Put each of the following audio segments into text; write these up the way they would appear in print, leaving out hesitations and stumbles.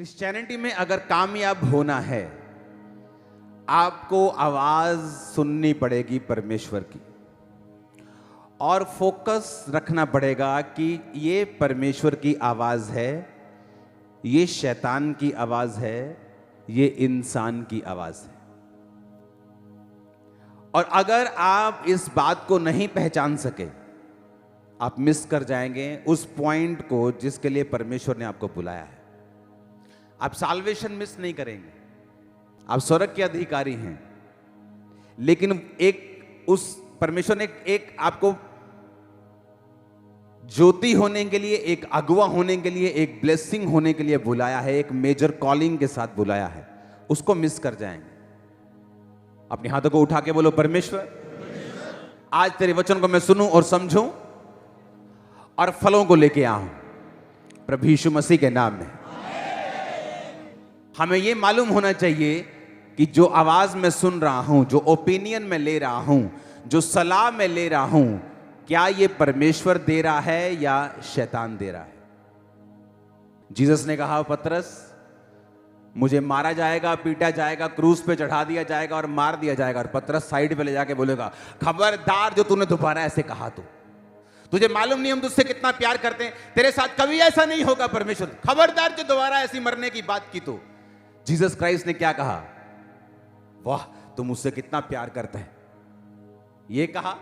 Christianity में अगर कामयाब होना है, आपको आवाज सुननी पड़ेगी परमेश्वर की और फोकस रखना पड़ेगा कि ये परमेश्वर की आवाज है, ये शैतान की आवाज है, ये इंसान की आवाज है। और अगर आप इस बात को नहीं पहचान सके, आप मिस कर जाएंगे उस पॉइंट को जिसके लिए परमेश्वर ने आपको बुलाया है। आप साल्वेशन मिस नहीं करेंगे, आप स्वर्ग के अधिकारी हैं, लेकिन एक उस परमेश्वर ने एक आपको ज्योति होने के लिए, एक अगुवा होने के लिए, एक ब्लेसिंग होने के लिए बुलाया है, एक मेजर कॉलिंग के साथ बुलाया है। उसको मिस कर जाएंगे। अपने हाथों को उठा के बोलो, परमेश्वर आज तेरे वचन को मैं सुनूं और समझूं और फलों को लेके आऊं प्रभु यीशु मसीह के नाम में। हमें यह मालूम होना चाहिए कि जो आवाज मैं सुन रहा हूं, जो ओपिनियन में ले रहा हूं, जो सलाह में ले रहा हूं, क्या यह परमेश्वर दे रहा है या शैतान दे रहा है। जीसस ने कहा, पतरस मुझे मारा जाएगा, पीटा जाएगा, क्रूस पे चढ़ा दिया जाएगा और मार दिया जाएगा। और पतरस साइड पे ले जाके बोलेगा, खबरदार जो तूने दोबारा ऐसे कहा तो तुझे मालूम नहीं हम तुझसे कितना प्यार करते हैं, तेरे साथ कभी ऐसा नहीं होगा परमेश्वर, खबरदार जो दोबारा ऐसी मरने की बात की तो। जीसस क्राइस्ट ने क्या कहा, वाह तुम मुझसे कितना प्यार करते हैं। ये कहा,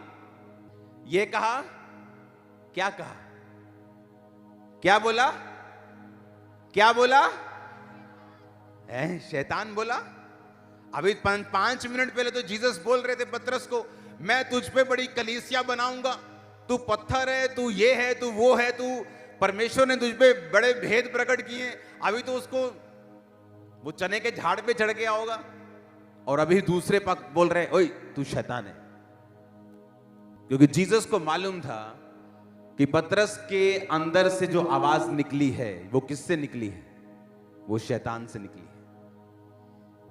क्या कहा, क्या बोला, क्या बोला, शैतान बोला। अभी 5 मिनट पहले तो जीसस बोल रहे थे पतरस को, मैं तुझ पे बड़ी कलीसिया बनाऊंगा, तू पत्थर है, तू ये है, तू वो है, तू परमेश्वर ने तुझ पे बड़े भेद प्रकट किए। अभी तो उसको वो चने के झाड़ पे चढ़ गया होगा और अभी दूसरे पक्ष बोल रहे, ओए तू शैतान है। क्योंकि जीसस को मालूम था कि पतरस के अंदर से जो आवाज निकली है वो किससे निकली है, वो शैतान से निकली है।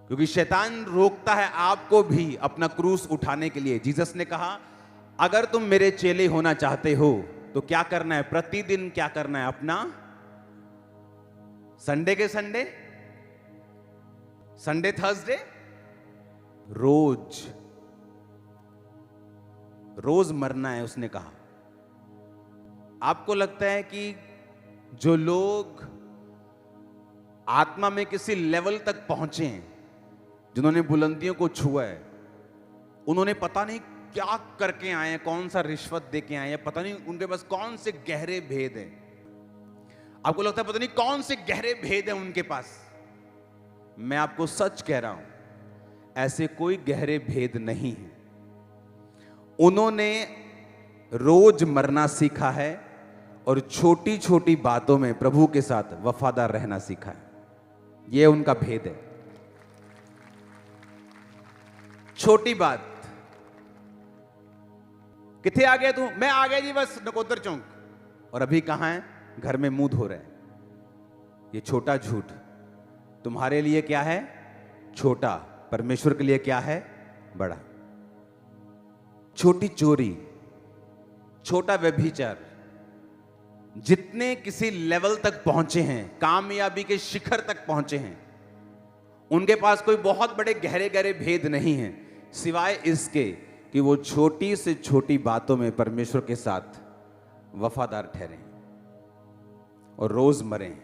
क्योंकि शैतान रोकता है आपको भी अपना क्रूस उठाने के लिए। जीसस ने कहा, अगर तुम मेरे चेले होना चाहते हो तो क्या करना है, प्रतिदिन क्या करना है, अपना संडे के संडे थर्सडे रोज मरना है। उसने कहा, आपको लगता है कि जो लोग आत्मा में किसी लेवल तक पहुंचे हैं, जिन्होंने बुलंदियों को छुआ है, उन्होंने पता नहीं क्या करके आए हैं, कौन सा रिश्वत दे के आए हैं, पता नहीं उनके पास कौन से गहरे भेद हैं। आपको लगता है पता नहीं कौन से गहरे भेद हैं उनके पास। मैं आपको सच कह रहा हूं, ऐसे कोई गहरे भेद नहीं है। उन्होंने रोज मरना सीखा है और छोटी छोटी बातों में प्रभु के साथ वफादार रहना सीखा है। यह उनका भेद है। छोटी बात, किथे आ गया तू, मैं आ गया जी बस नकोदर चौक, और अभी कहां है, घर में मुंह धो रहे हैं। ये छोटा झूठ तुम्हारे लिए क्या है, छोटा, परमेश्वर के लिए क्या है, बड़ा। छोटी चोरी, छोटा व्यभिचार, जितने किसी लेवल तक पहुंचे हैं, कामयाबी के शिखर तक पहुंचे हैं, उनके पास कोई बहुत बड़े गहरे गहरे भेद नहीं हैं, सिवाय इसके कि वो छोटी से छोटी बातों में परमेश्वर के साथ वफादार ठहरे और रोज मरें।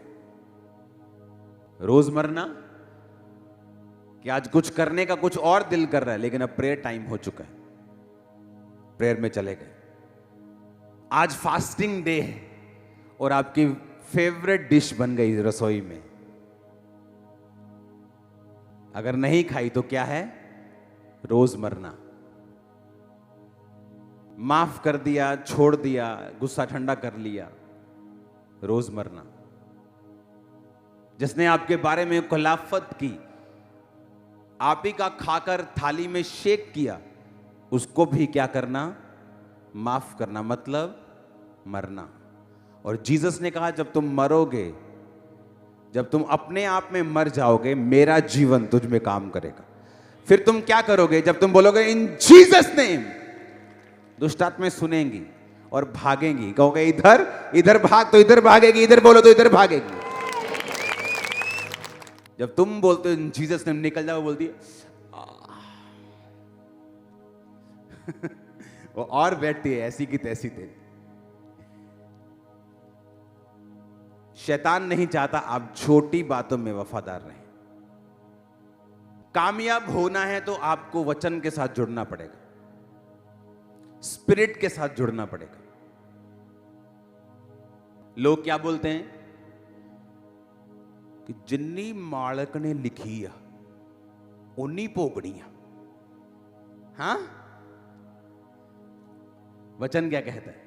रोज मरना कि आज कुछ करने का कुछ और दिल कर रहा है, लेकिन अब प्रेयर टाइम हो चुका है, प्रेयर में चले गए। आज फास्टिंग डे है और आपकी फेवरेट डिश बन गई रसोई में, अगर नहीं खाई तो क्या है, रोज मरना। माफ कर दिया, छोड़ दिया, गुस्सा ठंडा कर लिया, रोज मरना। जिसने आपके बारे में खुलाफत की, आप ही का खाकर थाली में शेक किया, उसको भी क्या करना, माफ करना, मतलब मरना। और जीसस ने कहा, जब तुम मरोगे, जब तुम अपने आप में मर जाओगे, मेरा जीवन तुझ में काम करेगा। फिर तुम क्या करोगे, जब तुम बोलोगे इन जीसस नेम, दुष्ट आत्माएं सुनेंगी और भागेंगी। कहोगे इधर इधर भाग तो इधर भागेगी, इधर बोलो तो इधर भागेगी। जब तुम बोलते हो जीसस ने निकल जाओ, बोलती है वो और बैठती है ऐसी की तैसी तेरी। शैतान नहीं चाहता आप छोटी बातों में वफादार रहें। कामयाब होना है तो आपको वचन के साथ जुड़ना पड़ेगा, स्पिरिट के साथ जुड़ना पड़ेगा। लोग क्या बोलते हैं कि जिन्नी मालक ने लिखी है उन्नी भोगनी है। हां, वचन क्या कहता है?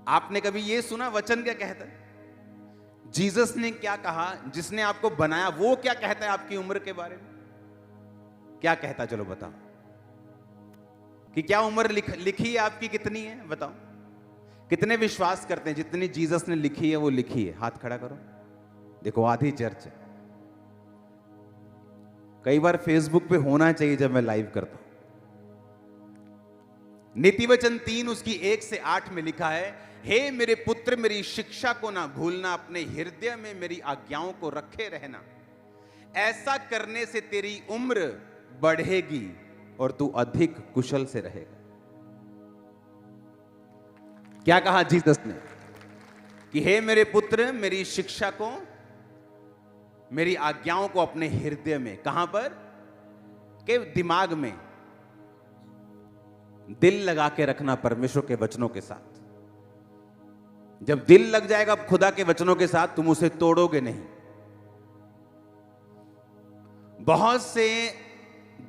आपने कभी यह सुना वचन क्या कहता है? जीसस ने क्या कहा? जिसने आपको बनाया वो क्या कहता है आपकी उम्र के बारे में? क्या कहता? चलो बताओ कि क्या उम्र लिखी है आपकी, कितनी है बताओ। कितने विश्वास करते हैं जितनी जीसस ने लिखी है वो लिखी है? हाथ खड़ा करो। देखो आधी चर्च है। कई बार फेसबुक पे होना चाहिए जब मैं लाइव करता हूं। नीति वचन 3 उसकी 1 से 8 में लिखा है, हे मेरे पुत्र मेरी शिक्षा को ना भूलना, अपने हृदय में मेरी आज्ञाओं को रखे रहना। ऐसा करने से तेरी उम्र बढ़ेगी और तू अधिक कुशल से रहेगा। क्या कहा जीसस ने? कि हे मेरे पुत्र मेरी शिक्षा को, मेरी आज्ञाओं को अपने हृदय में, कहां पर? के दिमाग में दिल लगा के रखना परमेश्वर के वचनों के साथ। जब दिल लग जाएगा खुदा के वचनों के साथ, तुम उसे तोड़ोगे नहीं। बहुत से,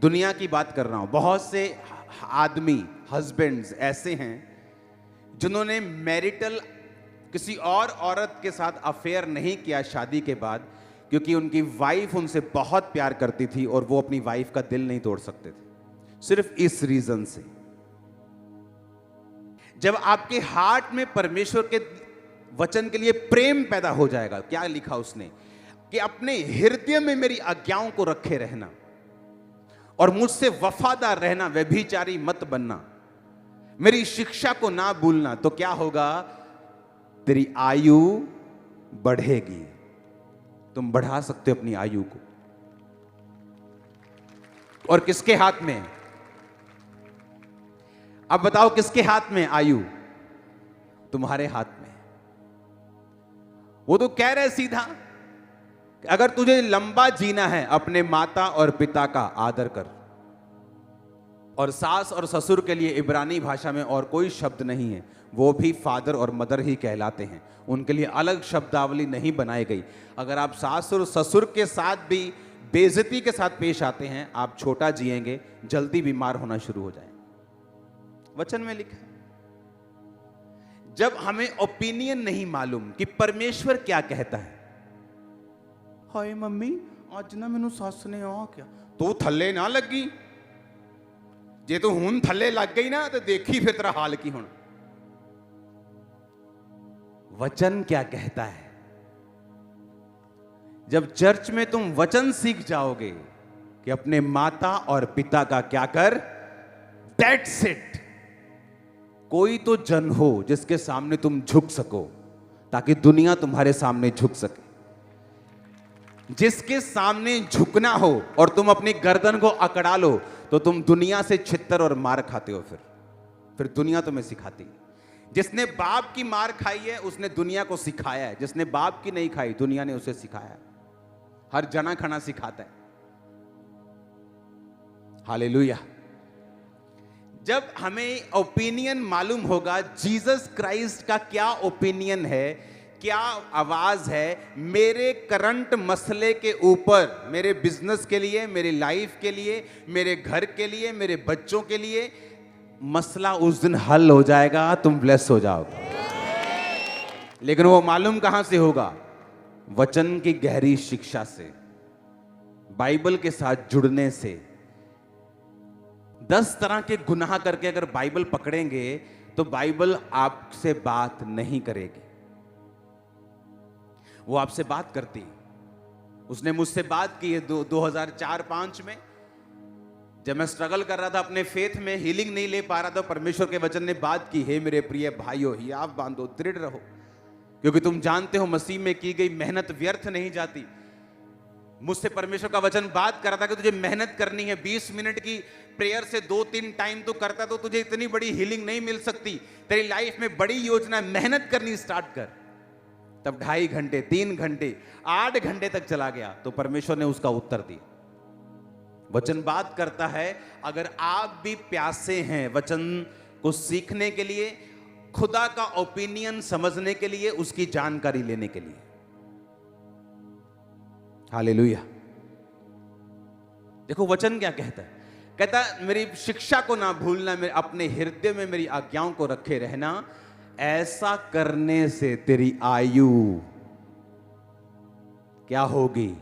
दुनिया की बात कर रहा हूं, बहुत से आदमी, हस्बैंड्स ऐसे हैं जिन्होंने मैरिटल किसी और औरत के साथ अफेयर नहीं किया शादी के बाद, क्योंकि उनकी वाइफ उनसे बहुत प्यार करती थी और वो अपनी वाइफ का दिल नहीं तोड़ सकते थे, सिर्फ इस रीजन से। जब आपके हार्ट में परमेश्वर के वचन के लिए प्रेम पैदा हो जाएगा, क्या लिखा उसने कि अपने हृदय में मेरी आज्ञाओं को रखे रहना और मुझसे वफादार रहना, व्यभिचारी मत बनना, मेरी शिक्षा को ना भूलना, तो क्या होगा? तेरी आयु बढ़ेगी। तुम बढ़ा सकते हो अपनी आयु को। और किसके हाथ में? अब बताओ किसके हाथ में आयु? तुम्हारे हाथ में। वो तो कह रहे सीधा, अगर तुझे लंबा जीना है अपने माता और पिता का आदर कर। और सास और ससुर के लिए इब्रानी भाषा में और कोई शब्द नहीं है, वो भी फादर और मदर ही कहलाते हैं, उनके लिए अलग शब्दावली नहीं बनाई गई। अगर आप सास और ससुर के साथ भी बेइज्जती के साथ पेश आते हैं, आप छोटा जिएंगे, जल्दी बीमार होना शुरू हो जाएंगे। वचन में लिखा है। जब हमें ओपिनियन नहीं मालूम कि परमेश्वर क्या कहता है, हाय मम्मी आज ना मैनू सस ने आ क्या, तू थल्ले ना लगी, जे तू हुन थल्ले लग गई ना तो देखी फिर तेरा हाल की होना। वचन क्या कहता है? जब चर्च में तुम वचन सीख जाओगे कि अपने माता और पिता का क्या कर, दैट्स इट। कोई तो जन हो जिसके सामने तुम झुक सको, ताकि दुनिया तुम्हारे सामने झुक सके। जिसके सामने झुकना हो और तुम अपनी गर्दन को अकड़ा लो, तो तुम दुनिया से छित्तर और मार खाते हो। फिर दुनिया तुम्हें सिखाती है। जिसने बाप की मार खाई है उसने दुनिया को सिखाया है, जिसने बाप की नहीं खाई दुनिया ने उसे सिखाया। हर जना खना सिखाता है। हालेलुया। जब हमें ओपिनियन मालूम होगा जीसस क्राइस्ट का क्या ओपिनियन है, क्या आवाज है मेरे करंट मसले के ऊपर, मेरे बिजनेस के लिए, मेरी लाइफ के लिए, मेरे घर के लिए, मेरे बच्चों के लिए, मसला उस दिन हल हो जाएगा, तुम ब्लेस हो जाओगे। लेकिन वो मालूम कहां से होगा? वचन की गहरी शिक्षा से, बाइबल के साथ जुड़ने से। 10 तरह के गुनाह करके अगर बाइबल पकड़ेंगे तो बाइबल आपसे बात नहीं करेगी। वो आपसे बात करती है। उसने मुझसे बात की है 2004-5 में, जब मैं स्ट्रगल कर रहा था अपने फेथ में, हीलिंग नहीं ले पा रहा था, परमेश्वर के वचन ने बात की, हे मेरे प्रिय भाइयों हियाव बांधो, दृढ़ रहो, क्योंकि तुम जानते हो मसीह में की गई मेहनत व्यर्थ नहीं जाती। मुझसे परमेश्वर का वचन बात कर रहा था कि तुझे मेहनत करनी है। 20 मिनट की प्रेयर से 2-3 टाइम तो करता तो तुझे इतनी बड़ी हीलिंग नहीं मिल सकती। तेरी लाइफ में बड़ी योजना, मेहनत करनी स्टार्ट कर। तब 2.5 घंटे, 3 घंटे, 8 घंटे तक चला गया तो परमेश्वर ने उसका उत्तर दिया। वचन बात करता है, अगर आप भी प्यासे हैं वचन को सीखने के लिए, खुदा का ओपिनियन समझने के लिए, उसकी जानकारी लेने के लिए। हालेलुया। देखो वचन क्या कहता है, कहता मेरी शिक्षा को ना भूलना, मेरे अपने हृदय में मेरी आज्ञाओं को रखे रहना, ऐसा करने से तेरी आयु क्या होगी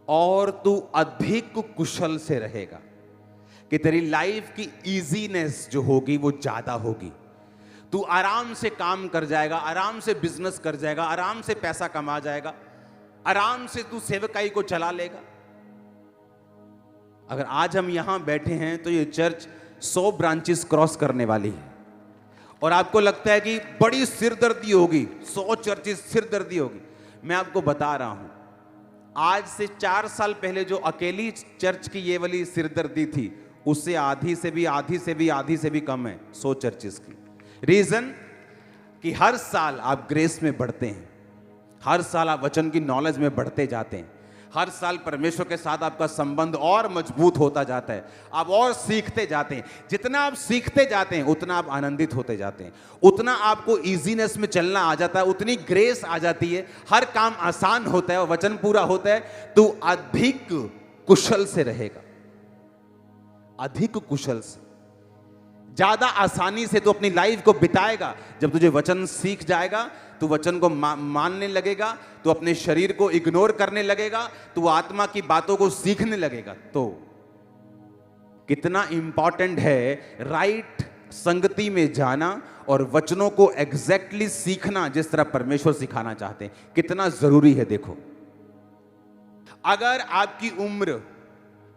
और तू अधिक कुशल से रहेगा। कि तेरी लाइफ की इजीनेस जो होगी वो ज्यादा होगी। तू आराम से काम कर जाएगा, आराम से बिजनेस कर जाएगा, आराम से पैसा कमा जाएगा, आराम से तू सेवकाई को चला लेगा। अगर आज हम यहां बैठे हैं तो ये चर्च 100 ब्रांचेस क्रॉस करने वाली है और आपको लगता है कि बड़ी सिरदर्दी होगी, 100 चर्चेस सिरदर्दी होगी। मैं आपको बता रहा हूं, आज से 4 साल पहले जो अकेली चर्च की ये वाली सिरदर्दी थी, उससे आधी से भी कम है 100 चर्चेस की। रीजन कि हर साल आप ग्रेस में बढ़ते हैं, हर साल आप वचन की नॉलेज में बढ़ते जाते हैं, हर साल परमेश्वर के साथ आपका संबंध और मजबूत होता जाता है, आप और सीखते जाते हैं। जितना आप सीखते जाते हैं उतना आप आनंदित होते जाते हैं, उतना आपको इजीनेस में चलना आ जाता है, उतनी ग्रेस आ जाती है, हर काम आसान होता है और वचन पूरा होता है। तो अधिक कुशल से रहेगा, अधिक कुशल से, ज्यादा आसानी से तू अपनी लाइफ को बिताएगा। जब तुझे वचन सीख जाएगा, तू वचन को मानने लगेगा, तू अपने शरीर को इग्नोर करने लगेगा, तू आत्मा की बातों को सीखने लगेगा। तो कितना इंपॉर्टेंट है राइट संगति में जाना और वचनों को एग्जैक्टली सीखना जिस तरह परमेश्वर सिखाना चाहते हैं, कितना जरूरी है। देखो, अगर आपकी उम्र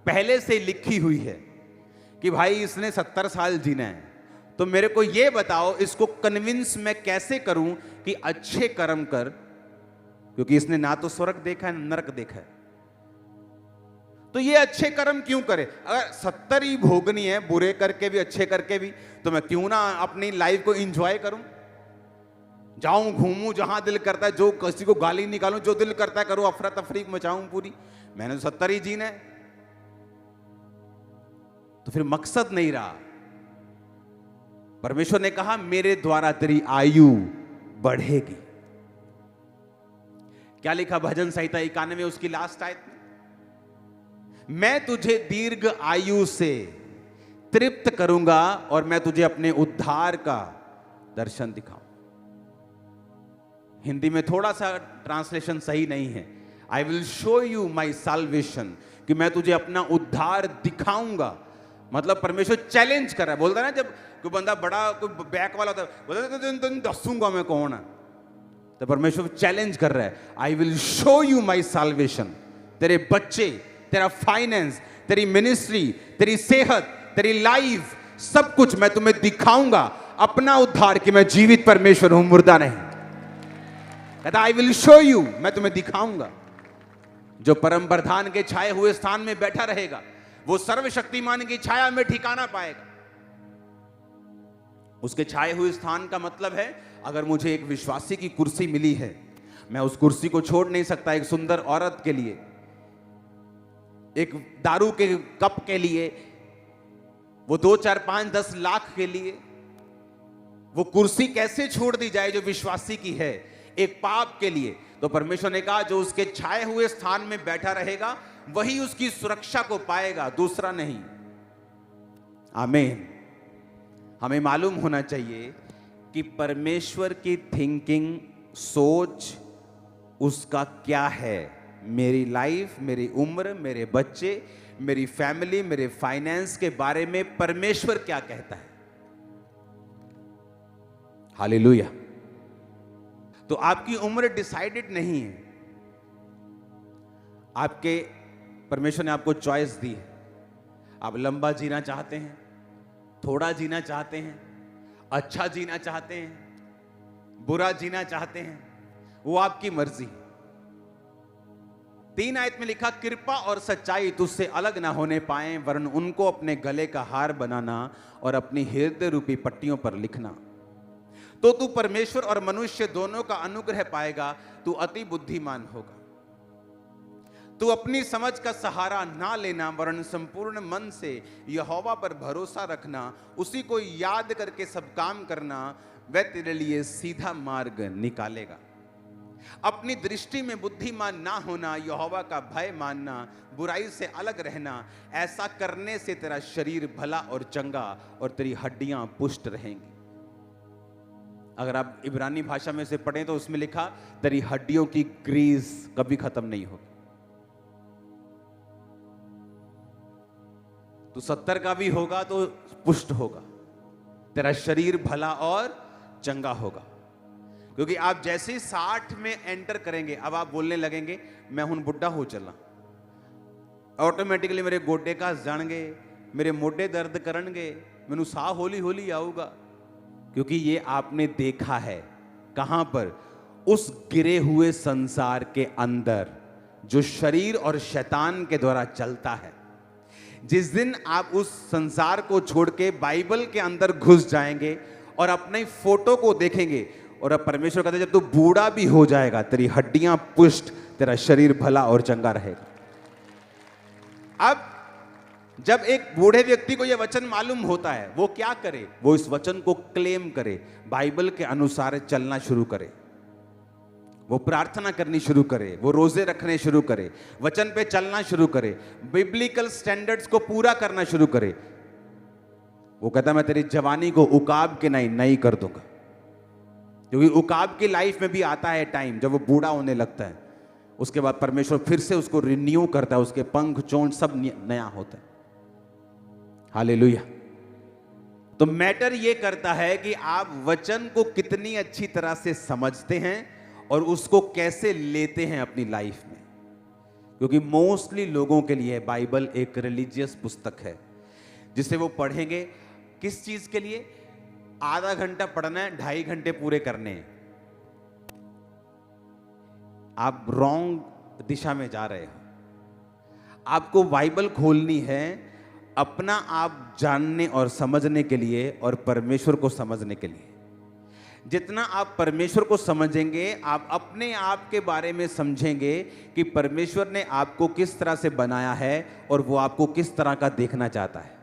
पहले से लिखी हुई है कि भाई इसने 70 साल जीना है, तो मेरे को यह बताओ इसको कन्विंस मैं कैसे करूं कि अच्छे कर्म कर, क्योंकि इसने ना तो स्वर्ग देखा है ना नरक देखा है, तो ये अच्छे कर्म क्यों करे? अगर 70 ही भोगनी है, बुरे करके भी अच्छे करके भी, तो मैं क्यों ना अपनी लाइफ को एंजॉय करूं, जाऊं घूमूं जहां दिल करता है, जो किसी को गाली निकालूं, जो दिल करता है करूं, अफरा तफरी मचाऊं पूरी। मैंने तो 70 ही जीना है, तो फिर मकसद नहीं रहा। परमेश्वर ने कहा मेरे द्वारा तेरी आयु बढ़ेगी। क्या लिखा भजन संहिता 91 उसकी लास्ट आयत में, मैं तुझे दीर्घ आयु से तृप्त करूंगा और मैं तुझे अपने उद्धार का दर्शन दिखाऊं। हिंदी में थोड़ा सा ट्रांसलेशन सही नहीं है, I will show you my salvation, कि मैं तुझे अपना उद्धार दिखाऊंगा। मतलब परमेश्वर चैलेंज कर रहा है। बोलता है ना, जब कोई बंदा बड़ा कोई बैक वाला होता है, बोलता है तो दसूंगा मैं कौन है, तो परमेश्वर चैलेंज कर रहा है, I will show you my salvation. तेरे बच्चे, तेरा फाइनेंस, तेरी मिनिस्ट्री, तेरी सेहत, तेरी लाइफ, सब कुछ मैं तुम्हें दिखाऊंगा, अपना उद्धार, कि मैं जीवित परमेश्वर हूं, मुर्दा नहीं। कहता आई विल शो यू, मैं तुम्हें दिखाऊंगा। जो परम प्रधान के छाए हुए स्थान में बैठा रहेगा, वो सर्वशक्तिमान की छाया में ठिकाना पाएगा। उसके छाए हुए स्थान का मतलब है, अगर मुझे एक विश्वासी की कुर्सी मिली है, मैं उस कुर्सी को छोड़ नहीं सकता एक सुंदर औरत के लिए, एक दारू के कप के लिए, वो 2, 4, 5, 10 लाख के लिए। वो कुर्सी कैसे छोड़ दी जाए जो विश्वासी की है, एक पाप के लिए? तो परमेश्वर ने कहा जो उसके छाए हुए स्थान में बैठा रहेगा वही उसकी सुरक्षा को पाएगा, दूसरा नहीं। आमीन। हमें मालूम होना चाहिए कि परमेश्वर की थिंकिंग, सोच उसका क्या है। मेरी लाइफ, मेरी उम्र, मेरे बच्चे, मेरी फैमिली, मेरे फाइनेंस के बारे में परमेश्वर क्या कहता है। हालेलुया। तो आपकी उम्र डिसाइडेड नहीं है, आपके परमेश्वर ने आपको चॉइस दी है। आप लंबा जीना चाहते हैं, थोड़ा जीना चाहते हैं, अच्छा जीना चाहते हैं, बुरा जीना चाहते हैं, वो आपकी मर्जी है। 3 आयत में लिखा, कृपा और सच्चाई तुझसे अलग ना होने पाए, वरन उनको अपने गले का हार बनाना और अपनी हृदय रूपी पट्टियों पर लिखना। तो तू परमेश्वर और मनुष्य दोनों का अनुग्रह पाएगा। तू अति बुद्धिमान होगा। तू अपनी समझ का सहारा ना लेना, वरन संपूर्ण मन से यहोवा पर भरोसा रखना। उसी को याद करके सब काम करना, वह तेरे लिए सीधा मार्ग निकालेगा। अपनी दृष्टि में बुद्धिमान ना होना, यहोवा का भय मानना, बुराई से अलग रहना। ऐसा करने से तेरा शरीर भला और चंगा और तेरी हड्डियां पुष्ट रहेंगी। अगर आप इब्रानी भाषा में से पढ़ें तो उसमें लिखा, तेरी हड्डियों की ग्रीस कभी खत्म नहीं होगी। तो 70 का भी होगा तो पुष्ट होगा, तेरा शरीर भला और चंगा होगा। क्योंकि आप जैसे ही 60 में एंटर करेंगे, अब आप बोलने लगेंगे, मैं हूं बुढ़ा हो चला, ऑटोमेटिकली मेरे गोडे का जाणगे, मेरे मोढे दर्द करनगे, मैनू साह होली होली आऊगा। क्योंकि ये आपने देखा है कहां पर, उस गिरे हुए संसार के अंदर जो शरीर और शैतान के द्वारा चलता है। जिस दिन आप उस संसार को छोड़ के बाइबल के अंदर घुस जाएंगे और अपने फोटो को देखेंगे, और अब परमेश्वर कहते हैं, जब तू बूढ़ा भी हो जाएगा तेरी हड्डियां पुष्ट, तेरा शरीर भला और चंगा रहेगा। अब जब एक बूढ़े व्यक्ति को यह वचन मालूम होता है, वो क्या करे? वो इस वचन को क्लेम करे, बाइबल के अनुसार चलना शुरू करे, वो प्रार्थना करनी शुरू करे, वो रोजे रखने शुरू करे, वचन पे चलना शुरू करे, बिब्लिकल स्टैंडर्ड्स को पूरा करना शुरू करे। वो कहता, मैं तेरी जवानी को उकाब के नई कर दूंगा। क्योंकि उकाब की लाइफ में भी आता है टाइम जब वो बूढ़ा होने लगता है, उसके बाद परमेश्वर फिर से उसको रिन्यू करता है, उसके पंख चोंच सब नया होता है। हालेलुया। तो मैटर ये करता है कि आप वचन को कितनी अच्छी तरह से समझते हैं और उसको कैसे लेते हैं अपनी लाइफ में। क्योंकि मोस्टली लोगों के लिए बाइबल एक रिलीजियस पुस्तक है जिसे वो पढ़ेंगे किस चीज के लिए? आधा घंटा पढ़ना है, 2.5 घंटे पूरे करने हैं। आप रॉन्ग दिशा में जा रहे हो। आपको बाइबल खोलनी है अपना आप जानने और समझने के लिए और परमेश्वर को समझने के लिए। जितना आप परमेश्वर को समझेंगे, आप अपने आप के बारे में समझेंगे कि परमेश्वर ने आपको किस तरह से बनाया है और वो आपको किस तरह का देखना चाहता है।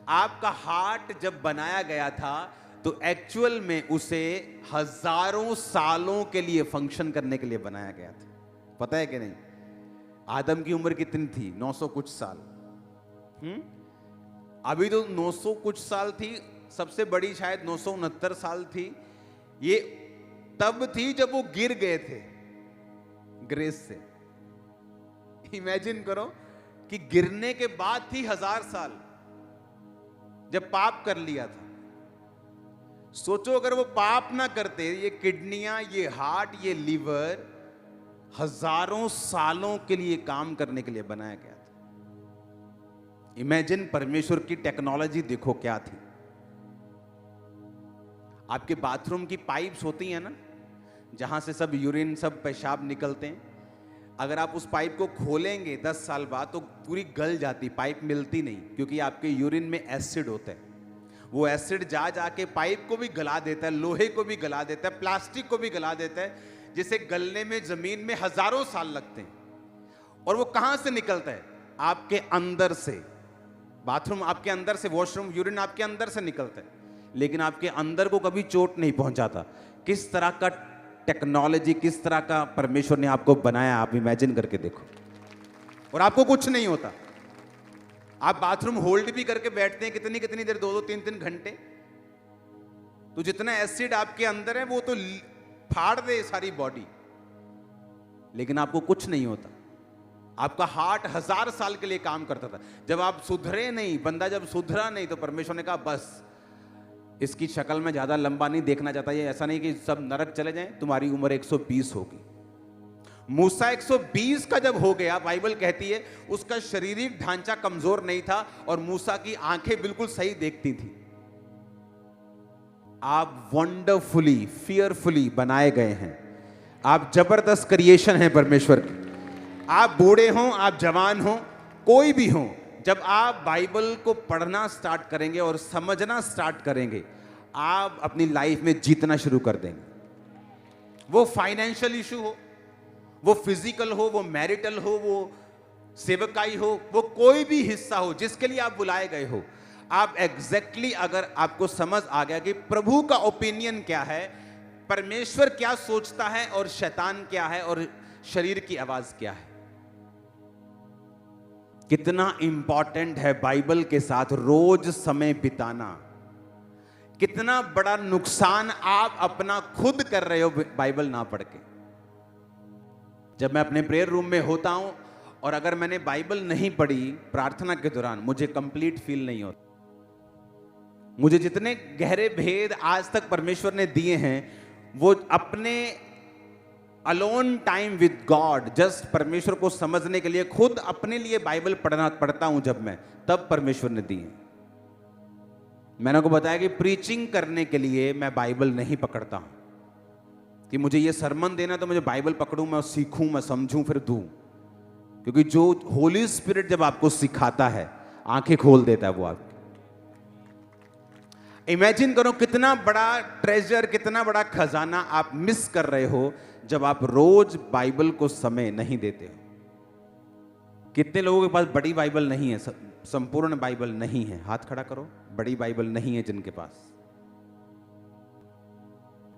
आपका हार्ट जब बनाया गया था तो एक्चुअल में उसे हजारों सालों के लिए फंक्शन करने के लिए बनाया गया था। पता है कि नहीं? आदम की उम्र कितनी थी? 900 कुछ साल। अभी तो 900 कुछ साल थी, सबसे बड़ी शायद 969 साल थी। ये तब थी जब वो गिर गए थे ग्रेस से। इमेजिन करो कि गिरने के बाद थी 1000 साल जब पाप कर लिया था। सोचो अगर वो पाप ना करते, ये किडनियां, ये हार्ट, ये लीवर हजारों सालों के लिए काम करने के लिए बनाया गया था। इमेजिन परमेश्वर की टेक्नोलॉजी देखो क्या थी। आपके बाथरूम की पाइप्स होती हैं ना, जहां से सब यूरिन, सब पेशाब निकलते हैं। अगर आप उस पाइप को खोलेंगे 10 साल बाद तो पूरी गल जाती, पाइप मिलती नहीं, क्योंकि आपके यूरिन में एसिड होता है। वो एसिड जा जाके पाइप को भी गला देता है, लोहे को भी गला देता है, प्लास्टिक को भी गला देता है, जिसे गलने में जमीन में हजारों साल लगते हैं। और वो कहां से निकलता है? आपके अंदर से। बाथरूम आपके अंदर से, वॉशरूम, यूरिन आपके अंदर से निकलता है, लेकिन आपके अंदर को कभी चोट नहीं पहुंचाता। किस तरह का टेक्नोलॉजी, किस तरह का परमेश्वर ने आपको बनाया, आप इमेजिन करके देखो। और आपको कुछ नहीं होता। आप बाथरूम होल्ड भी करके बैठते हैं कितनी कितनी देर, 2-2, 3-3 घंटे। तो जितना एसिड आपके अंदर है वो तो फाड़ दे सारी बॉडी, लेकिन आपको कुछ नहीं होता। आपका हार्ट 1000 साल के लिए काम करता था। जब आप सुधरे नहीं, बंदा जब सुधरा नहीं, तो परमेश्वर ने कहा बस इसकी शक्ल में ज्यादा लंबा नहीं देखना चाहता। ये ऐसा नहीं कि सब नरक चले जाएं, तुम्हारी उम्र 120 होगी। मूसा 120 का जब हो गया, बाइबल कहती है उसका शारीरिक ढांचा कमजोर नहीं था और मूसा की आंखें बिल्कुल सही देखती थी। आप वंडरफुली, फियरफुली बनाए गए हैं। आप जबरदस्त क्रिएशन हैं परमेश्वर की। आप बूढ़े हों, आप जवान हों, कोई भी हों, जब आप बाइबल को पढ़ना स्टार्ट करेंगे और समझना स्टार्ट करेंगे, आप अपनी लाइफ में जीतना शुरू कर देंगे। वो फाइनेंशियल इशू हो, वो फिजिकल हो, वो मैरिटल हो, वो सेवकाई हो, वो कोई भी हिस्सा हो जिसके लिए आप बुलाए गए हो, आप एग्जैक्टली अगर आपको समझ आ गया कि प्रभु का ओपिनियन क्या है, परमेश्वर क्या सोचता है और शैतान क्या है और शरीर की आवाज क्या है। कितना इंपॉर्टेंट है बाइबल के साथ रोज समय बिताना। कितना बड़ा नुकसान आप अपना खुद कर रहे हो बाइबल ना पढ़ के। जब मैं अपने प्रेयर रूम में होता हूं और अगर मैंने बाइबल नहीं पढ़ी प्रार्थना के दौरान, मुझे कंप्लीट फील नहीं होता। मुझे जितने गहरे भेद आज तक परमेश्वर ने दिए हैं, वो अपने alone time with God, just परमेश्वर को समझने के लिए खुद अपने लिए बाइबल पढ़ता हूं जब मैं, तब परमेश्वर ने दिए। मैंने आपको बताया कि प्रीचिंग करने के लिए मैं बाइबल नहीं पकड़ता हूं कि मुझे ये सरमन देना तो मुझे बाइबल पकड़ूं, मैं सीखूं, मैं समझूं, फिर दूं। क्योंकि जो होली स्पिरिट जब आपको सिखाता है, आंखें खोल देता है वो आपकी। इमेजिन करो कितना बड़ा ट्रेजर, कितना बड़ा खजाना आप मिस कर रहे हो जब आप रोज बाइबल को समय नहीं देते हो। कितने लोगों के पास बड़ी बाइबल नहीं है, संपूर्ण बाइबल नहीं है? हाथ खड़ा करो। बड़ी बाइबल नहीं है जिनके पास,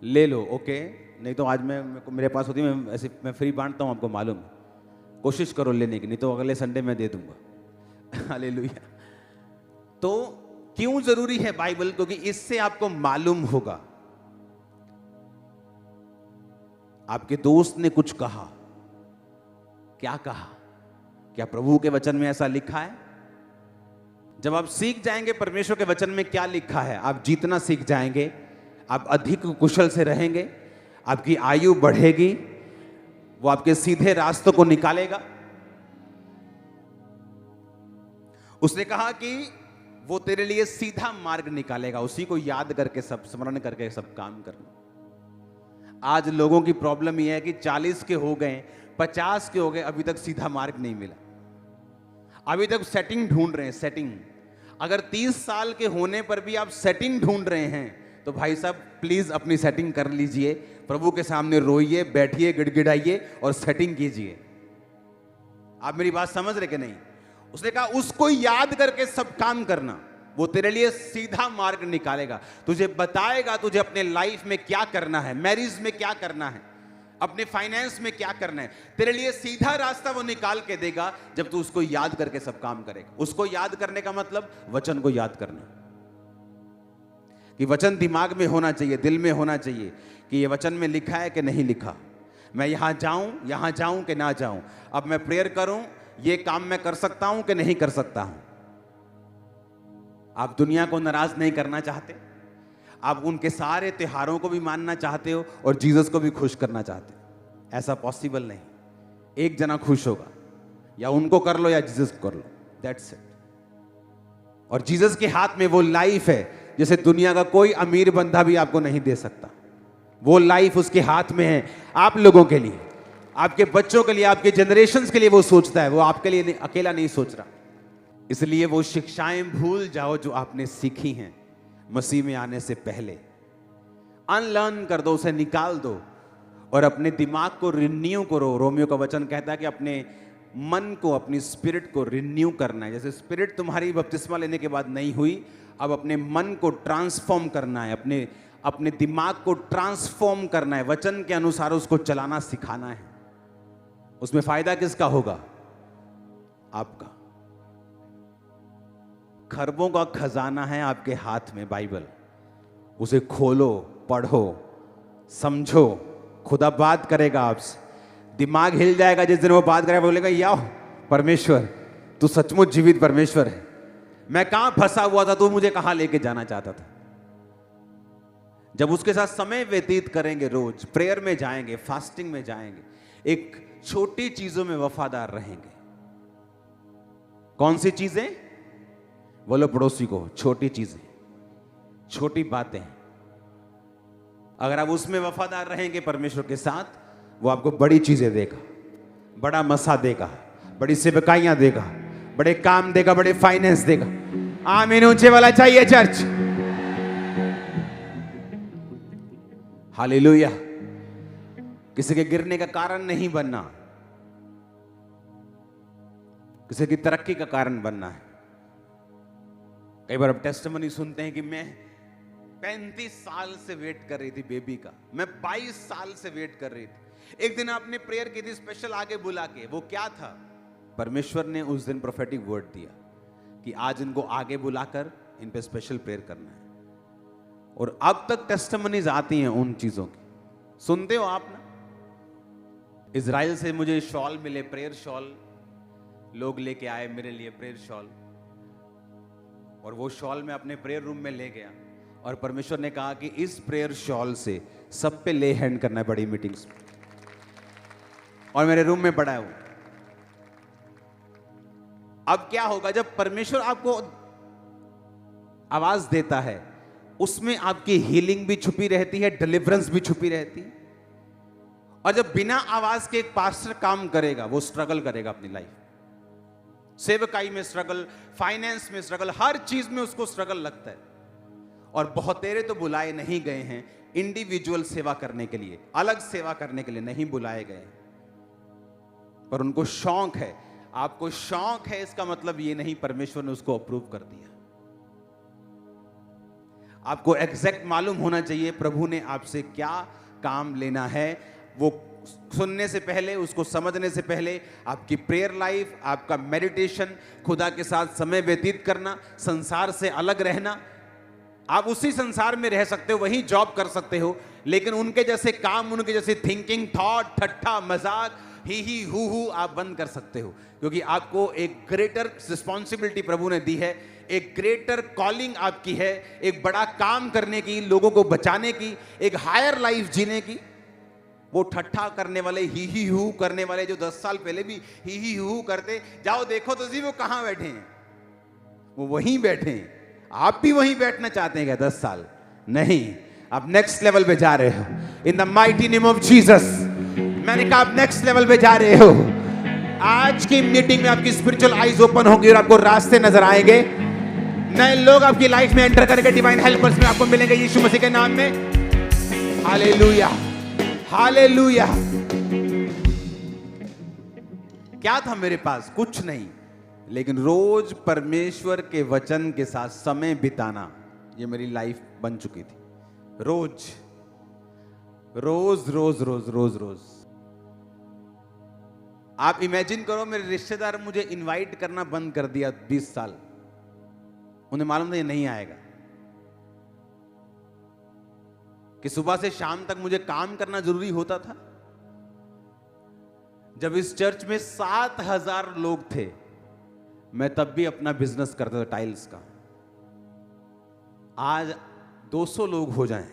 ले लो। ओके, नहीं तो आज मेरे पास होती, मैं फ्री बांटता हूं, आपको मालूम है। कोशिश करो लेने की, नहीं तो अगले संडे मैं दे दूंगा। हालेलुया। तो क्यों जरूरी है बाइबल? क्योंकि इससे आपको मालूम होगा। आपके दोस्त ने कुछ कहा, क्या कहा? क्या प्रभु के वचन में ऐसा लिखा है? जब आप सीख जाएंगे परमेश्वर के वचन में क्या लिखा है, आप जीतना सीख जाएंगे, आप अधिक कुशल से रहेंगे, आपकी आयु बढ़ेगी, वो आपके सीधे रास्तों को निकालेगा। उसने कहा कि वो तेरे लिए सीधा मार्ग निकालेगा, उसी को याद करके सब स्मरण करके सब काम करना। आज लोगों की प्रॉब्लम यह है कि 40 के हो गए, 50 के हो गए, अभी तक सीधा मार्ग नहीं मिला, अभी तक सेटिंग ढूंढ रहे हैं। सेटिंग, अगर 30 साल के होने पर भी आप सेटिंग ढूंढ रहे हैं तो भाई साहब प्लीज अपनी सेटिंग कर लीजिए, प्रभु के सामने रोइए, बैठिए, गिड़गिड़ाइए और सेटिंग कीजिए। आप मेरी बात समझ रहे कि नहीं? उसने कहा उसको याद करके सब काम करना, वो तेरे लिए सीधा मार्ग निकालेगा, तुझे बताएगा तुझे अपने लाइफ में क्या करना है, मैरिज में क्या करना है, अपने फाइनेंस में क्या करना है। तेरे लिए सीधा रास्ता वो निकाल के देगा जब तू उसको याद करके सब काम करेगा। उसको याद करने का मतलब वचन को याद करना, कि वचन दिमाग में होना चाहिए, दिल में होना चाहिए कि ये वचन में लिखा है कि नहीं लिखा, मैं यहां जाऊं कि ना जाऊं, अब मैं प्रेयर करूं, ये काम मैं कर सकता हूं कि नहीं कर सकता हूं। आप दुनिया को नाराज नहीं करना चाहते, आप उनके सारे त्योहारों को भी मानना चाहते हो और जीसस को भी खुश करना चाहते हो। ऐसा पॉसिबल नहीं। एक जना खुश होगा, या उनको कर लो या जीसस को कर लो, दैट्स इट। और जीसस के हाथ में वो लाइफ है जैसे दुनिया का कोई अमीर बंदा भी आपको नहीं दे सकता। वो लाइफ उसके हाथ में है, आप लोगों के लिए, आपके बच्चों के लिए, आपके जनरेशंस के लिए वो सोचता है। वो आपके लिए नहीं, अकेला नहीं सोच रहा। इसलिए वो शिक्षाएं भूल जाओ जो आपने सीखी हैं मसीह में आने से पहले, अनलर्न कर दो, उसे निकाल दो और अपने दिमाग को रिन्यू करो। रोमियो का वचन कहता है कि अपने मन को, अपनी स्पिरिट को रिन्यू करना है। जैसे स्पिरिट तुम्हारी बपतिस्मा लेने के बाद नहीं हुई, अब अपने मन को ट्रांसफॉर्म करना है, अपने दिमाग को ट्रांसफॉर्म करना है, वचन के अनुसार उसको चलाना सिखाना है। उसमें फायदा किसका होगा? आपका। खरबों का खजाना है आपके हाथ में बाइबल, उसे खोलो, पढ़ो, समझो। खुदा बात करेगा आपसे, दिमाग हिल जाएगा जिस दिन वो बात करेगा। बोलेगा या परमेश्वर तू सचमुच जीवित परमेश्वर है, मैं कहां फंसा हुआ था, तू मुझे कहां लेके जाना चाहता था। जब उसके साथ समय व्यतीत करेंगे, रोज प्रेयर में जाएंगे, फास्टिंग में जाएंगे, एक छोटी चीजों में वफादार रहेंगे। कौन सी चीजें? बोलो पड़ोसी को, छोटी चीजें, छोटी बातें। अगर आप उसमें वफादार रहेंगे परमेश्वर के साथ, वो आपको बड़ी चीजें देगा, बड़ा मसा देगा, बड़ी सेवकाइयां देगा, बड़े काम देगा, बड़े फाइनेंस देगा। आमीन ऊंचे वाला चाहिए चर्च। हालेलुया। किसी के गिरने का कारण नहीं बनना, किसी की तरक्की का कारण बनना है। कई बार आप टेस्टिमनी सुनते हैं कि मैं 35 साल से वेट कर रही थी बेबी का, मैं 22 साल से वेट कर रही थी। एक दिन आपने प्रेयर की थी स्पेशल आगे बुला के, वो क्या था? परमेश्वर ने उस दिन प्रोफेटिक वर्ड दिया कि आज इनको आगे बुलाकर इन पे स्पेशल प्रेयर करना है। और अब तक टेस्टिमनीज आती हैं उन चीजों की, सुनते हो आप ना। इजराइल से मुझे शॉल मिले, प्रेयर शॉल लोग लेके आए मेरे लिए, प्रेयर शॉल। और वो शॉल मैं अपने प्रेयर रूम में ले गया और परमेश्वर ने कहा कि इस प्रेयर शॉल से सब पे ले हैंड करना है बड़ी मीटिंग्स में। और मेरे रूम में पड़ा है वो। अब क्या होगा जब परमेश्वर आपको आवाज देता है, उसमें आपकी हीलिंग भी छुपी रहती है, डिलीवरेंस भी छुपी रहती है। और जब बिना आवाज के एक पास्टर काम करेगा, वो स्ट्रगल करेगा अपनी लाइफ, सेवकाई में स्ट्रगल, फाइनेंस में स्ट्रगल, हर चीज में उसको स्ट्रगल लगता है। और बहुतेरे तो बुलाए नहीं गए हैं इंडिविजुअल सेवा करने के लिए, अलग सेवा करने के लिए नहीं बुलाए गए, पर उनको शौक है। आपको शौक है, इसका मतलब ये नहीं परमेश्वर ने उसको अप्रूव कर दिया। आपको एग्जैक्ट मालूम होना चाहिए प्रभु ने आपसे क्या काम लेना है। वो सुनने से पहले, उसको समझने से पहले आपकी प्रेयर लाइफ, आपका मेडिटेशन, खुदा के साथ समय व्यतीत करना, संसार से अलग रहना। आप उसी संसार में रह सकते हो, वही जॉब कर सकते हो, लेकिन उनके जैसे काम, उनके जैसे थिंकिंग, थॉट, ठट्ठा, मजाक, ही हु आप बंद कर सकते हो। क्योंकि आपको एक ग्रेटर रिस्पॉन्सिबिलिटी प्रभु ने दी है, एक ग्रेटर कॉलिंग आपकी है, एक बड़ा काम करने की, लोगों को बचाने की, एक हायर लाइफ जीने की। वो ठट्ठा करने वाले, ही हु करने वाले जो 10 साल पहले भी ही हु करते, जाओ देखो तो जी वो कहां बैठे हैं, वो वहीं बैठे हैं। आप भी वहीं बैठना चाहते हैं क्या 10 साल? नहीं, आप नेक्स्ट लेवल पे जा रहे हो in the mighty name of Jesus. मैंने कहा आप नेक्स्ट लेवल पे जा रहे हो। आज की मीटिंग में आपकी स्पिरिचुअल आईज ओपन होगी और आपको रास्ते नजर आएंगे। नए लोग आपकी लाइफ में एंटर करके डिवाइन हेल्पर्स में आपको मिलेंगे यीशु मसीह के नाम में। Hallelujah, hallelujah. क्या था मेरे पास? कुछ नहीं, लेकिन रोज परमेश्वर के वचन के साथ समय बिताना, ये मेरी लाइफ बन चुकी थी। रोज रोज रोज रोज रोज रोज। आप इमेजिन करो, मेरे रिश्तेदार मुझे इनवाइट करना बंद कर दिया 20 साल। उन्हें मालूम था ये नहीं आएगा, कि सुबह से शाम तक मुझे काम करना जरूरी होता था। जब इस चर्च में 7000 लोग थे, मैं तब भी अपना बिजनेस करता था टाइल्स का। आज 200 लोग हो जाएं,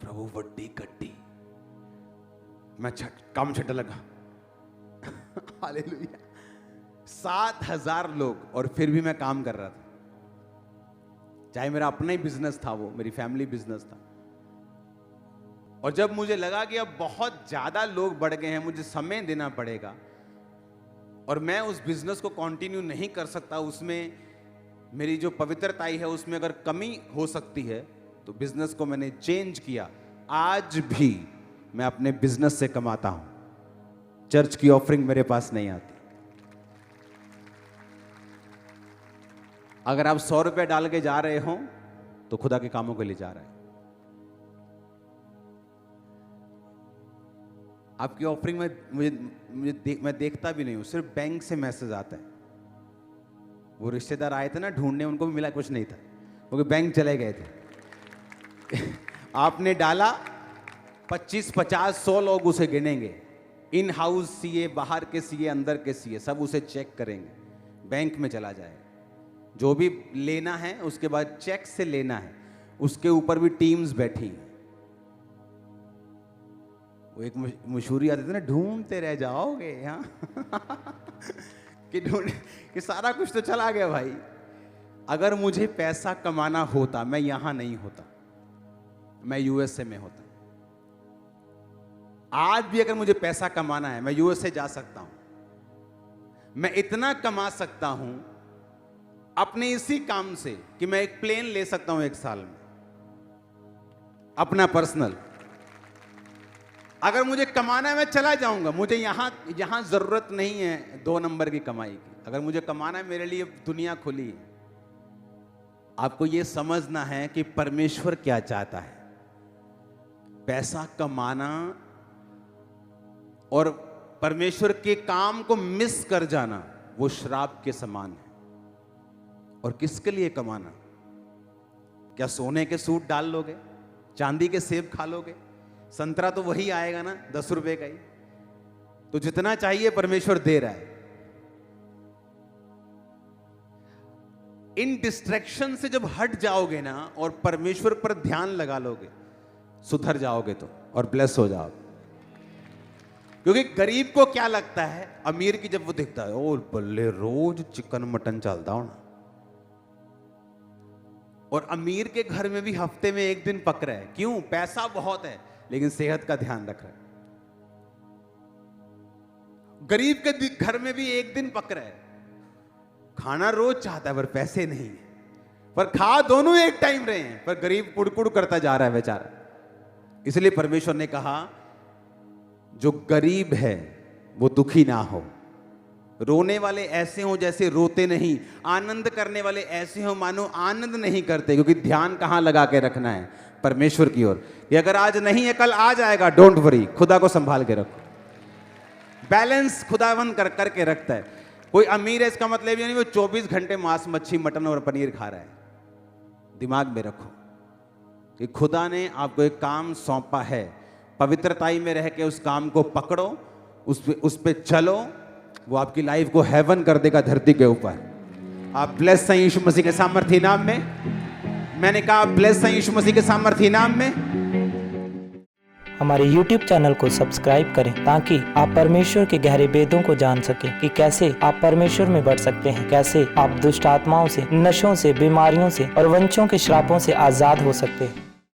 प्रभु वड्डी कट्टी, मैं काम छट लगा। हालेलुया। 7000 लोग, और फिर भी मैं काम कर रहा था। चाहे मेरा अपना ही बिजनेस था, वो मेरी फैमिली बिजनेस था। और जब मुझे लगा कि अब बहुत ज्यादा लोग बढ़ गए हैं, मुझे समय देना पड़ेगा और मैं उस बिजनेस को कंटिन्यू नहीं कर सकता, उसमें मेरी जो पवित्रताई है उसमें अगर कमी हो सकती है, तो बिजनेस को मैंने चेंज किया। आज भी मैं अपने बिजनेस से कमाता हूं, चर्च की ऑफरिंग मेरे पास नहीं आती। अगर आप 100 रुपए डाल के जा रहे हो तो खुदा के कामों के लिए जा रहे हैं। आपकी ऑफरिंग में मैं देखता भी नहीं हूं, सिर्फ बैंक से मैसेज आता है। वो रिश्तेदार आए थे ना ढूंढने, उनको भी मिला कुछ नहीं था, क्योंकि बैंक चले गए थे। आपने डाला 25, 50, 100 लोग उसे गिनेंगे। इन हाउस सीए, बाहर के सीए, अंदर के सीए, सब उसे चेक करेंगे, बैंक में चला जाएगा। जो भी लेना है उसके बाद चेक से लेना है, उसके ऊपर भी टीम्स बैठी हैं। वो एक मशहूरी आती थी ना, ढूंढते रह जाओगे यहाँ। कि सारा कुछ तो चला गया भाई। अगर मुझे पैसा कमाना होता, मैं यहां नहीं होता, मैं यूएसए में होता। आज भी अगर मुझे पैसा कमाना है, मैं यूएसए जा सकता हूं, मैं इतना कमा सकता हूं अपने इसी काम से कि मैं एक प्लेन ले सकता हूं 1 साल में, अपना पर्सनल। अगर मुझे कमाना है मैं चला जाऊंगा, मुझे यहां जरूरत नहीं है 2 नंबर की कमाई की। अगर मुझे कमाना है, मेरे लिए दुनिया खुली है। आपको यह समझना है कि परमेश्वर क्या चाहता है। पैसा कमाना और परमेश्वर के काम को मिस कर जाना वो श्राप के समान है। और किसके लिए कमाना? क्या सोने के सूट डाल लोगे? चांदी के सेब खा लोगे? संतरा तो वही आएगा ना, 10 रुपए का ही। तो जितना चाहिए परमेश्वर दे रहा है। इन डिस्ट्रैक्शन से जब हट जाओगे ना और परमेश्वर पर ध्यान लगा लोगे, सुधर जाओगे तो, और ब्लेस हो जाओगे। क्योंकि गरीब को क्या लगता है, अमीर की जब वो दिखता है, ओ बल्ले रोज चिकन मटन चलता हो ना। और अमीर के घर में भी हफ्ते में 1 दिन पक रहा है। क्यों? पैसा बहुत है लेकिन सेहत का ध्यान रख रहा है। गरीब के घर में भी 1 दिन पक रहा है, खाना रोज चाहता है पर पैसे नहीं है, पर खा दोनों एक टाइम रहे हैं, पर गरीब कुड़कुड़ करता जा रहा है बेचारा। इसलिए परमेश्वर ने कहा जो गरीब है वो दुखी ना हो। रोने वाले ऐसे हो जैसे रोते नहीं, आनंद करने वाले ऐसे हो मानो आनंद नहीं करते। क्योंकि ध्यान कहां लगा के रखना है? परमेश्वर की ओर। ये अगर आज नहीं है कल आ जाएगा, डोंट वरी। खुदा को संभाल के रखो। बैलेंस खुदावन करके रखता है। कोई अमीर है इसका मतलब ये नहीं वो 24 घंटे मांस मच्छी मटन और पनीर खा रहा है। दिमाग में रखो कि खुदा ने आपको एक काम सौंपा है, पवित्रताई में रह के उस काम को पकड़ो, उस पे चलो, वो आपकी लाइफ को हेवन कर देगा धरती के ऊपर। आप ब्लेस हैं यीशु मसीह के सामर्थी नाम में। मैंने कहा ब्लेस हैं यीशु मसीह के सामर्थी नाम में। हमारे YouTube चैनल को सब्सक्राइब करें ताकि आप परमेश्वर के गहरे भेदों को जान सकें कि कैसे आप परमेश्वर में बढ़ सकते हैं, कैसे आप दुष्ट आत्माओं से, नशों से, बीमारियों से और वंशों के श्रापों से आजाद हो सकते हैं।